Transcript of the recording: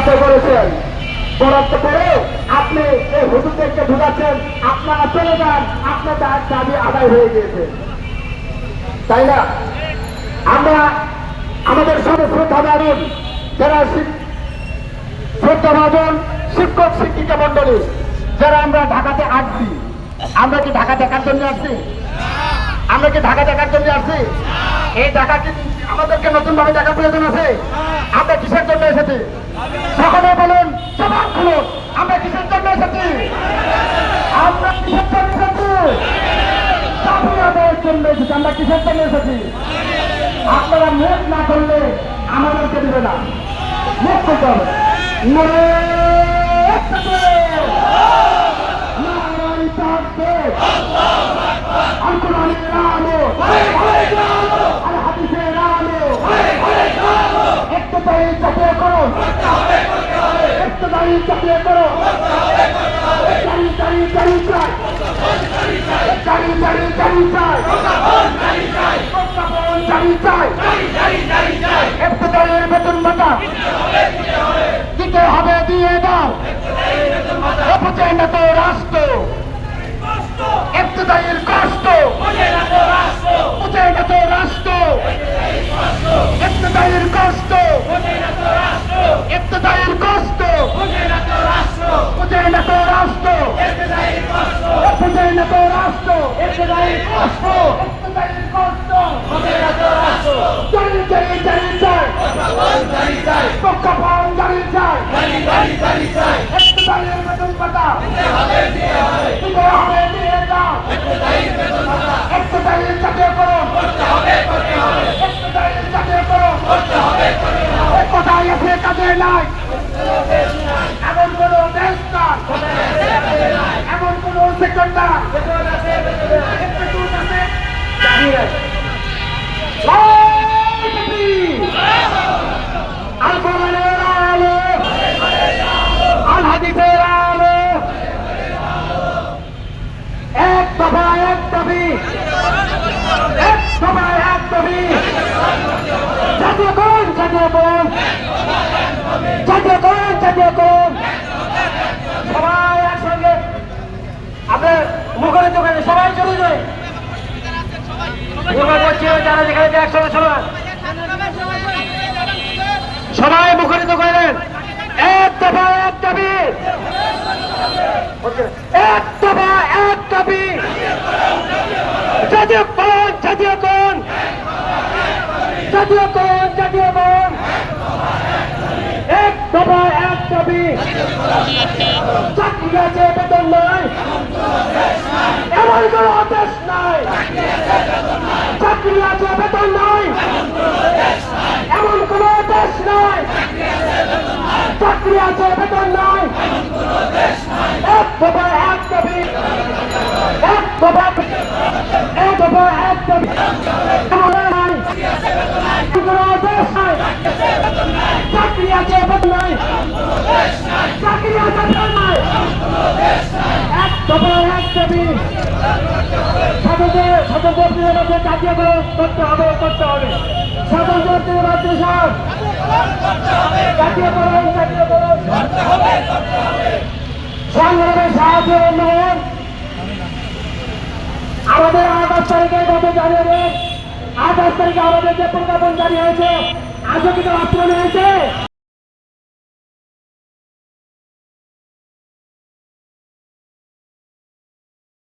বরাদ্দ করেছেন, বরাদ্দ করে আপনি এই হুজুরদেরকে ঢুকাচ্ছেন, আপনারা চলে যান, আপনার দাবি আদায় হয়ে গিয়েছে, তাই না? আমরা আমাদের সর্বশ্রদ্ধাভাজন যারা শ্রদ্ধাভাজন শিক্ষক শিক্ষিকা মন্ডলী যারা আমরা ঢাকাতে আসছি, আমরা কি ঢাকা দেখার জন্য আসছি? আমরা কি ঢাকা দেখার জন্য আসছি? এই ঢাকা কি আমাদেরকে নতুন ভাবে দেখার প্রয়োজন আছে? আমরা কিসের জন্য এসেছি? সকলে বলুন, জবাব খুলুন, আমরা কিসের জন্য এসেছি? আমরা কিসের জন্য এসেছি? দাবি আদায়ের জন্য এসেছি। আমরা কিসের জন্য এসেছি? আপনারা মুখ না করলে আমাদেরকে দিবে না, মুখ করতে হবে। চাকরি করো, বেতন ভাতা দিতে হবে, দিয়ে দাও। বুঝেন না তো রাষ্ট্র, ইবতিদায়ীর কষ্ট বুঝেন না তো রাষ্ট্র, ইবতিদায়ীর কষ্ট, ইবতিদায়ীর কষ্ট বুঝেন না তো রাষ্ট্র, বুঝেন না তো রাষ্ট্র, ইবতিদায়ীর কষ্ট, ইবতিদায়ীর কষ্ট বুঝেন না তো রাষ্ট্র। ইবতিদায়ীর বেতন ভাতা দিতে হবে, দিয়ে দাও। ইবতিদায়ীর চাকরি করো, ইবতিদায়ীর চাকরি করো, কোথায় আছে কাজে নাই, এমন কোন দেশ না, এমন কোন সেক্টর না এক দফা এক দাবি, এক দফা এক দাবি, জাতীয় কোন, জাতীয় কোন, জাতীয় কোন, জাতীয় কোন, সবাই একসঙ্গে আপনার মুখরিত করে সবাই চলে যায়। যারা যেখানে একসঙ্গে সবাই মুখরিত করেন, এক দফা এক দাবি, এক দফা এক দাবি, জাতীয় কোন, জাতীয় কোন, জাতীয় কোন, জাতীয় কোন, এক দফা এক দাবি। চাকরি আছে, বেতন নাই, এমন কোন দেশ নাই। চাকরি আছে, বেতন নাই, এমন কোন দেশ নাই। চাকরি আছে, বেতন নাই, এক দফা এক দাবি, এক দফা, এক দফা এক দাবি। চাকরি আছে, বেতন নাই, চাকরি আছে, বেতন নাই, এক দফা এক দাবি। ছাত্রদের জাতীয় করতে হবে, করতে হবে। ছাত্রদের মাদ্রাসা জাতীয় করণ, জাতীয় করণ, সংগ্রামের সাহায্য উন্নয়ন। আমাদের 28 তারিখে গত জানুয়ারি 28 তারিখে আমাদের যে প্রজ্ঞাপন জারি হয়েছে, আজও কিন্তু বাস্তবায়ন হয়েছে।